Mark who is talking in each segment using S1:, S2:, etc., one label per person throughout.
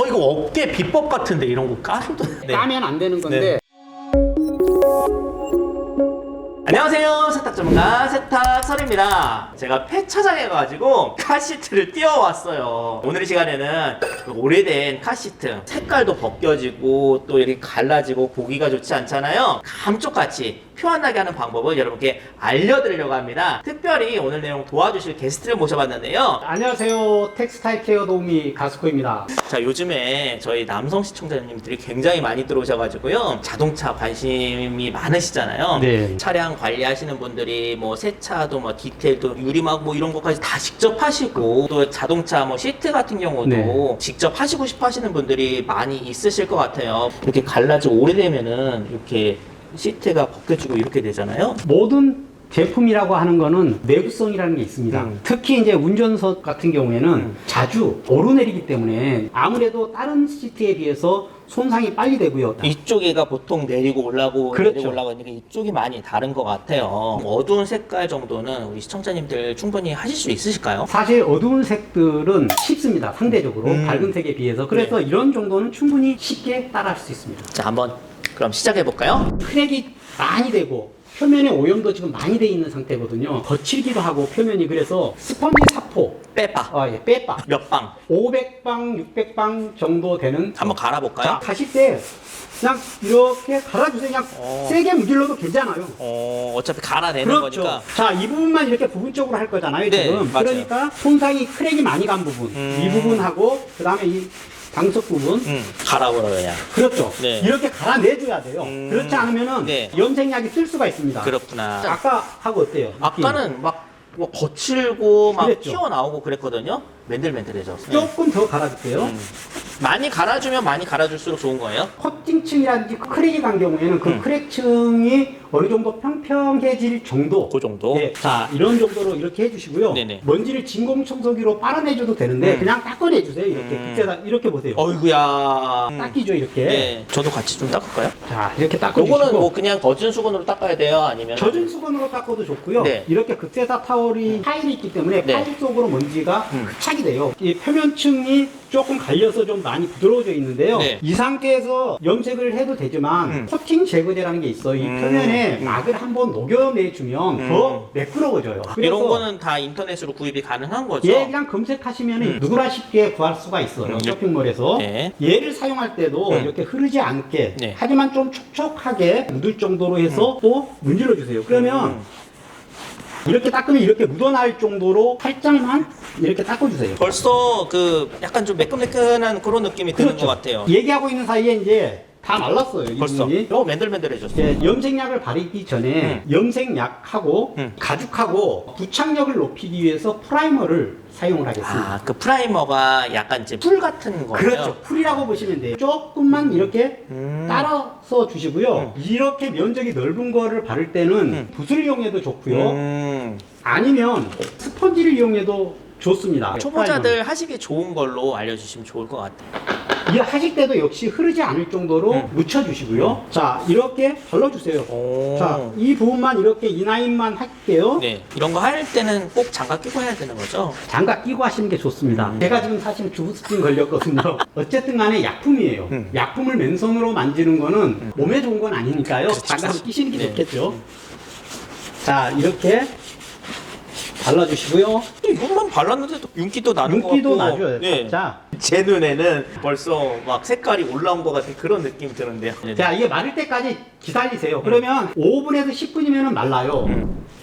S1: 이거 업계 비법 같은데 이런 거 까셔도. 네.
S2: 까면 안 되는 건데.
S1: 네. 안녕하세요, 세탁 전문가 세탁설입니다. 제가 폐차장에 가가지고 카시트를 띄워왔어요. 오늘 이 시간에는 오래된 카시트, 색깔도 벗겨지고 또 이렇게 갈라지고 보기가 좋지 않잖아요. 감쪽같이 표현나게 하는 방법을 여러분께 알려드리려고 합니다. 특별히 오늘 내용 도와주실 게스트를 모셔봤는데요.
S2: 안녕하세요. 텍스타일 케어 도우미 가스코입니다.
S1: 자, 요즘에 저희 남성 시청자님들이 굉장히 많이 들어오셔가지고요. 자동차 관심이 많으시잖아요.
S2: 네.
S1: 차량 관리하시는 분들이 뭐 세차도 뭐 디테일도 유리막 뭐 이런 것까지 다 직접 하시고 또 자동차 뭐 시트 같은 경우도
S2: 네.
S1: 직접 하시고 싶어 하시는 분들이 많이 있으실 것 같아요. 이렇게 갈라지고 오래되면은 이렇게 시트가 벗겨지고 이렇게 되잖아요.
S2: 모든 제품이라고 하는 거는 내구성이라는 게 있습니다. 특히 이제 운전석 같은 경우에는 자주 오르내리기 때문에 아무래도 다른 시트에 비해서 손상이 빨리 되고요.
S1: 이쪽이가 보통 내리고 올라고
S2: 그렇죠.
S1: 내리고 올라가니까 이쪽이 많이 다른 것 같아요. 어두운 색깔 정도는 우리 시청자님들 충분히 하실 수 있으실까요?
S2: 사실 어두운 색들은 쉽습니다. 상대적으로 밝은 색에 비해서. 그래서
S1: 네.
S2: 이런 정도는 충분히 쉽게 따라할 수 있습니다.
S1: 자, 한번 그럼 시작해 볼까요?
S2: 크랙이 많이 되고 표면에 오염도 지금 많이 돼 있는 상태거든요. 거칠기도 하고 표면이. 그래서 스펀지 사포
S1: 빼봐.
S2: 빼빠
S1: 몇 방?
S2: 500방, 600방 정도 되는.
S1: 한번 갈아볼까요?
S2: 자, 가실 때 그냥 이렇게 갈아주세요. 그냥 세게 문질러도 괜찮아요.
S1: 어차피 갈아내는
S2: 그렇죠.
S1: 거니까.
S2: 자, 이 부분만 이렇게 부분적으로 할 거잖아요,
S1: 네,
S2: 지금.
S1: 맞아요.
S2: 그러니까 손상이 크랙이 많이 간 부분, 이 부분하고 그 다음에 이 방석 부분.
S1: 갈아버려야.
S2: 그렇죠.
S1: 네.
S2: 이렇게 갈아내줘야 돼요. 그렇지 않으면은
S1: 네.
S2: 염색약이 쓸 수가 있습니다.
S1: 그렇구나.
S2: 아까 하고 어때요? 느낌이?
S1: 아까는 막 뭐 거칠고 막
S2: 그랬죠.
S1: 튀어나오고 그랬거든요. 맨들맨들해졌어요.
S2: 조금 더 갈아줄게요.
S1: 많이 갈아주면 많이 갈아줄수록 좋은 거예요?
S2: 코팅층이라든지 크랙이 간 경우에는 그 크랙층이 어느 정도 평평해질 정도.
S1: 그 정도?
S2: 예. 자, 이런 정도로 이렇게 해주시고요.
S1: 네네.
S2: 먼지를 진공청소기로 빨아내줘도 되는데 그냥 닦아내주세요. 이렇게. 그때다 이렇게 보세요.
S1: 어이구야.
S2: 닦이죠, 이렇게.
S1: 네. 저도 같이 좀 닦을까요?
S2: 자, 이렇게 닦아주시고.
S1: 요거는 뭐 그냥 젖은 수건으로 닦아야 돼요? 아니면?
S2: 젖은 수건으로 닦아도 좋고요.
S1: 네.
S2: 이렇게 극세사 타월이 파일이 있기 때문에
S1: 네.
S2: 파일 속으로 먼지가 흡착이 돼요. 이 표면층이 조금 갈려서 좀 많이 부드러워져 있는데요.
S1: 네.
S2: 이 상태에서 염색을 해도 되지만 코팅 제거제라는 게 있어요. 이 표면에 막을 한번 녹여내주면 더 매끄러워져요.
S1: 이런 거는 다 인터넷으로 구입이 가능한 거죠?
S2: 얘 그냥 검색하시면 누구나 쉽게 구할 수가 있어요. 쇼핑몰에서.
S1: 네.
S2: 얘를 사용할 때도 이렇게 흐르지 않게
S1: 네.
S2: 하지만 좀 촉촉하게 묻을 정도로 해서 또 문질러 주세요. 그러면 이렇게 닦으면 이렇게 묻어날 정도로 살짝만 이렇게 닦아주세요.
S1: 벌써 그 약간 좀 매끈매끈한 그런 느낌이 드는 것 같아요.
S2: 얘기하고 있는 사이에 이제 다 말랐어요. 이
S1: 벌써.
S2: 부분이.
S1: 맨들맨들해졌어요.
S2: 이제 염색약을 바르기 전에 염색약하고 가죽하고 부착력을 높이기 위해서 프라이머를 사용을 하겠습니다.
S1: 아, 그 프라이머가 약간 이제 풀 같은 거예요?
S2: 그렇죠. 풀이라고 보시면 돼요. 조금만 이렇게 따라서 주시고요. 이렇게 면적이 넓은 거를 바를 때는 붓을 이용해도 좋고요. 아니면 스펀지를 이용해도 좋습니다.
S1: 초보자들 하시기 좋은 걸로 알려주시면 좋을 것 같아요.
S2: 이 하실 때도 역시 흐르지 않을 정도로 묻혀주시고요. 자, 이렇게 발라주세요.
S1: 오.
S2: 자, 이 부분만 이렇게 인라인만 할게요.
S1: 네, 이런 거 할 때는 꼭 장갑 끼고 해야 되는 거죠?
S2: 장갑 끼고 하시는 게 좋습니다. 제가 지금 사실 주부스팅 걸렸거든요. 어쨌든 간에 약품이에요. 약품을 맨손으로 만지는 거는 몸에 좋은 건 아니니까요. 장갑을 끼시는 게
S1: 네.
S2: 좋겠죠. 자, 이렇게 발라주시고요.
S1: 이것만 발랐는데도 윤기도 나는 것 같고.
S2: 윤기도 나죠.
S1: 네.
S2: 자,
S1: 제 눈에는 벌써 막 색깔이 올라온 것 같은 그런 느낌이 드는데요.
S2: 자, 이게 마를 때까지 기다리세요. 그러면 5분에서 10분이면 말라요.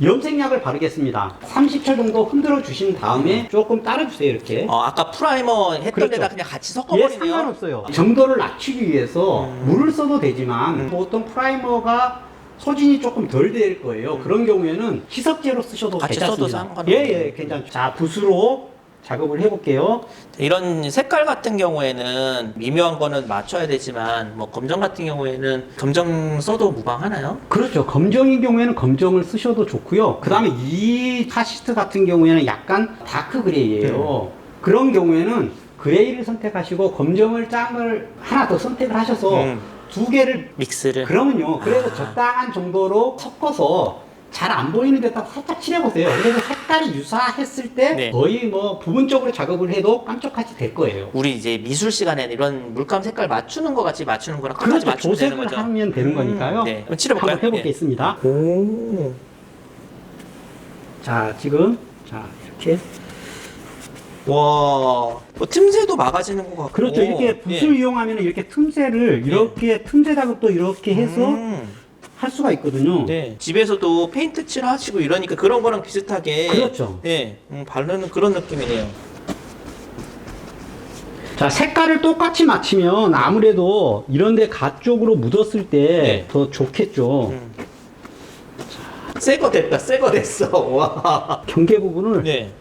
S2: 염색약을 바르겠습니다. 30초 정도 흔들어 주신 다음에 조금 따라주세요. 이렇게.
S1: 아까 프라이머 했던
S2: 그렇죠.
S1: 데다 그냥 같이
S2: 얘
S1: 섞어버리네요.
S2: 상관없어요. 정도를 낮추기 위해서 물을 써도 되지만 보통 프라이머가 소진이 조금 덜 될 거예요. 그런 경우에는 희석제로 쓰셔도
S1: 같이
S2: 괜찮습니다.
S1: 써도 상관없네요.
S2: 예, 괜찮죠. 자, 붓으로 작업을 해볼게요.
S1: 이런 색깔 같은 경우에는 미묘한 거는 맞춰야 되지만 뭐 검정 같은 경우에는 검정 써도 무방하나요?
S2: 그렇죠. 검정인 경우에는 검정을 쓰셔도 좋고요. 그 다음에 이 카시트 같은 경우에는 약간 다크 그레이예요. 그런 경우에는 그레이를 선택하시고 검정을 짠 걸 하나 더 선택을 하셔서 두 개를
S1: 믹스를.
S2: 그러면요. 그래서 적당한 정도로 섞어서 잘 안 보이는 데다 살짝 칠해보세요. 그래서 색깔이 유사했을 때
S1: 네.
S2: 거의 뭐 부분적으로 작업을 해도 깜짝같이 될 거예요.
S1: 우리 이제 미술 시간에 이런 물감 색깔 맞추는 거 같이 맞추는 거랑 끝까지
S2: 그렇죠.
S1: 맞추면 되는
S2: 조색을
S1: 거죠.
S2: 하면 되는 거니까요.
S1: 네. 그럼 칠해볼까요?
S2: 한번 해보겠습니다.
S1: 오.
S2: 자, 지금 자 이렇게
S1: 와. 뭐 틈새도 막아지는 것 같고.
S2: 그렇죠. 이렇게 붓을 이용하면 이렇게 틈새를 이렇게 틈새 작업도 이렇게 해서 할 수가 있거든요.
S1: 네. 집에서도 페인트 칠 하시고 이러니까 그런 거랑 비슷하게.
S2: 그렇죠.
S1: 네. 바르는 그런 느낌이네요.
S2: 자, 색깔을 똑같이 맞추면 아무래도 이런데 가쪽으로 묻었을 때 더 좋겠죠.
S1: 새거 됐다. 새거 됐어. 와.
S2: 경계 부분을
S1: 네.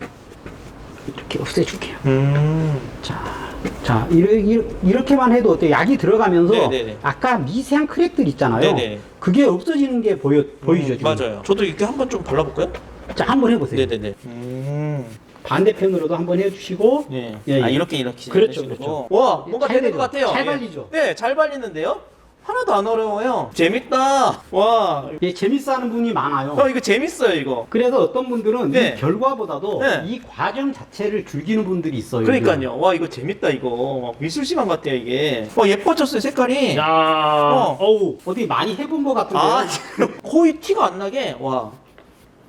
S2: 이렇게 없애줄게요. 자, 이렇게만 해도 어때요? 약이 들어가면서
S1: 네네네.
S2: 아까 미세한 크랙들 있잖아요.
S1: 네네.
S2: 그게 없어지는 게 보이죠? 지금?
S1: 맞아요. 저도 이렇게 한번 좀 발라볼까요?
S2: 자, 한번 해보세요.
S1: 네네네.
S2: 반대편으로도 한번 해주시고.
S1: 네.
S2: 예,
S1: 아,
S2: 예.
S1: 이렇게
S2: 그렇죠,
S1: 이런 식으로.
S2: 그렇죠.
S1: 와, 뭔가
S2: 잘
S1: 되는 것
S2: 되죠?
S1: 같아요.
S2: 잘
S1: 예.
S2: 발리죠?
S1: 네, 잘 발리는데요? 하나도 안 어려워요. 재밌다. 와.
S2: 예, 재밌어 하는 분이 많아요.
S1: 이거 재밌어요, 이거.
S2: 그래서 어떤 분들은
S1: 네.
S2: 이 결과보다도
S1: 네.
S2: 이 과정 자체를 즐기는 분들이 있어요.
S1: 그러니까요. 와, 이거 재밌다, 이거. 미술 시간 같아요, 이게. 예뻐졌어요, 색깔이.
S2: 야, 어디 많이 해본 것 같은데요?
S1: 아, 지금 거의 티가 안 나게. 와.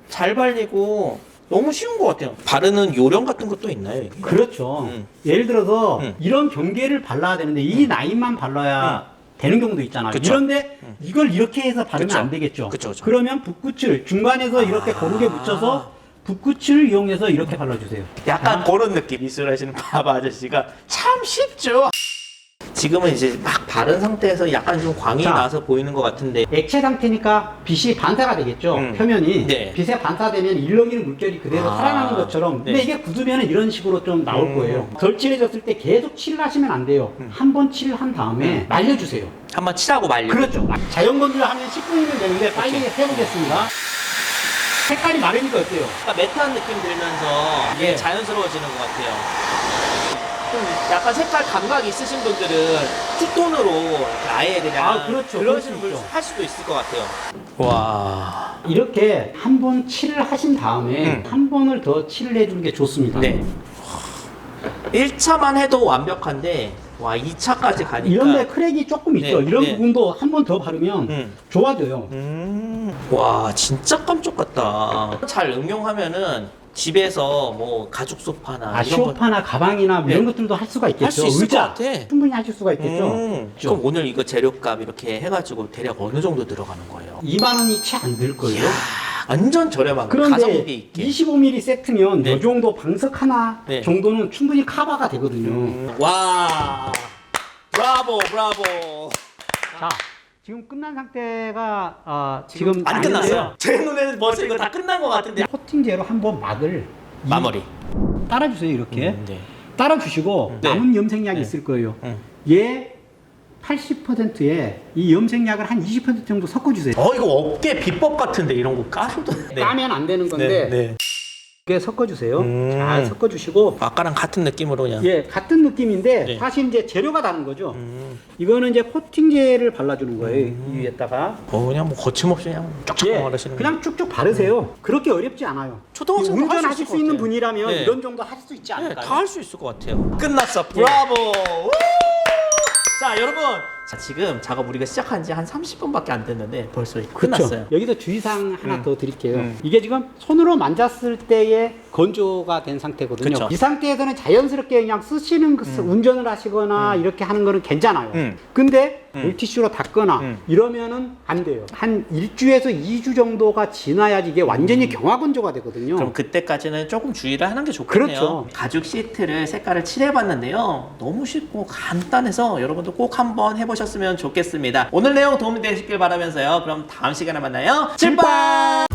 S1: 잘 발리고 너무 쉬운 것 같아요. 바르는 요령 같은 것도 있나요, 이게?
S2: 그렇죠.
S1: 음.
S2: 예를 들어서
S1: 음.
S2: 이런 경계를 발라야 되는데 이 라인만 발라야 되는 경우도 있잖아요.
S1: 그쵸.
S2: 이런데 이걸 이렇게 해서 바르면
S1: 그쵸.
S2: 안 되겠죠.
S1: 그쵸.
S2: 그러면 붓끝을 중간에서 이렇게 고르게 묻혀서 붓끝을 이용해서 이렇게 발라주세요.
S1: 약간 그런 느낌. 미술하시는 바바 아저씨가 참 쉽죠. 지금은 이제 막 바른 상태에서 약간 좀 광이
S2: 자.
S1: 나서 보이는 것 같은데.
S2: 액체 상태니까 빛이 반사가 되겠죠. 표면이
S1: 네.
S2: 빛에 반사되면 일렁이는 물결이 그대로
S1: 아.
S2: 살아나는 것처럼. 근데
S1: 네.
S2: 이게 굳으면 이런 식으로 좀 나올 거예요. 덜 칠해졌을 때 계속 칠을 하시면 안 돼요. 한 번 칠한 다음에 말려주세요.
S1: 한번 칠하고 말려.
S2: 그렇죠. 자연 건조하면 10분이면 되는데 빨리 해보겠습니다. 색깔이 마르니까 어때요?
S1: 약간 매트한 느낌 들면서 이게
S2: 네.
S1: 자연스러워지는 것 같아요. 좀 약간 색깔 감각 있으신 분들은 투톤으로 아예 그냥
S2: 아, 그렇죠.
S1: 그런
S2: 그럴 수
S1: 식으로
S2: 있죠.
S1: 할 수도 있을 것 같아요. 와.
S2: 이렇게 한 번 칠을 하신 다음에 한 번을 더 칠을 해주는 게 좋습니다.
S1: 네. 1차만 해도 완벽한데 와 2차까지 가니까
S2: 이런데 크랙이 조금 있죠.
S1: 네,
S2: 이런
S1: 네.
S2: 부분도 한 번 더 바르면 좋아져요.
S1: 와 진짜 깜짝 같다. 잘 응용하면은 집에서 뭐 가죽 소파나 이런 거
S2: 쇼파나 가방이나 뭐 이런 것들도 할 수가 있겠죠.
S1: 할 수 있을 것
S2: 의자
S1: 같아.
S2: 충분히 하실 수가 있겠죠.
S1: 그럼 오늘 이거 재료값 이렇게 해가지고 대략 어느 정도 들어가는 거예요?
S2: 2만 원이 채 안 들 거예요.
S1: 완전 저렴한 거 가성비
S2: 그런데
S1: 있게.
S2: 25mm 세트면
S1: 네.
S2: 이 정도 방석 하나
S1: 네.
S2: 정도는 충분히 커버가 되거든요.
S1: 와 브라보 브라보.
S2: 자, 지금 끝난 상태가 지금
S1: 안
S2: 아닌데요.
S1: 끝났어요. 제 눈에는 벌써 이거 다 끝난 것 같은데.
S2: 코팅제로 한번 막을
S1: 마무리.
S2: 따라주세요. 이렇게
S1: 네.
S2: 따라주시고
S1: 네.
S2: 남은 염색약이
S1: 네.
S2: 있을 거예요. 얘 80%에 이 염색약을 한 20% 정도 섞어주세요.
S1: 이거 어깨 비법 같은데 이런 거 까셔도. 네.
S2: 까면 안 되는 건데
S1: 네.
S2: 이렇게 섞어주세요. 잘 섞어주시고
S1: 아까랑 같은 느낌으로 그냥.
S2: 예, 같은 느낌인데
S1: 네.
S2: 사실 이제 재료가 다른 거죠. 이거는 이제 코팅제를 발라주는 거예요. 이 위에다가
S1: 그냥 뭐 거침없이 그냥 쫙쫙
S2: 예,
S1: 바르시는.
S2: 그냥 쭉쭉 바르세요. 그렇게 어렵지 않아요.
S1: 초등학생도 할수
S2: 운전하실
S1: 있을
S2: 수 있는
S1: 것 같아요.
S2: 분이라면
S1: 네.
S2: 이런 정도 할 수 있지
S1: 네,
S2: 않을까요?
S1: 다 할 수 있을 것 같아요. 끝났어. 브라보. 우! 자, 여러분. 자, 지금 작업 우리가 시작한 지 한 30분밖에 안 됐는데 벌써 끝났어요.
S2: 그렇죠. 여기서 주의사항 하나 더 드릴게요. 이게 지금 손으로 만졌을 때의 건조가 된 상태거든요.
S1: 그쵸.
S2: 이 상태에서는 자연스럽게 그냥 쓰시는 운전을 하시거나 이렇게 하는 거는 괜찮아요. 근데 물티슈로 닦거나 이러면은 안 돼요. 한 1주에서 2주 정도가 지나야지 이게 완전히 경화 건조가 되거든요.
S1: 그럼 그때까지는 조금 주의를 하는 게 좋겠네요.
S2: 그렇죠.
S1: 가죽 시트를 색깔을 칠해봤는데요. 너무 쉽고 간단해서 여러분도 꼭 한번 해보셨으면 좋겠습니다. 오늘 내용 도움이 되셨길 바라면서요. 그럼 다음 시간에 만나요. 칠빵!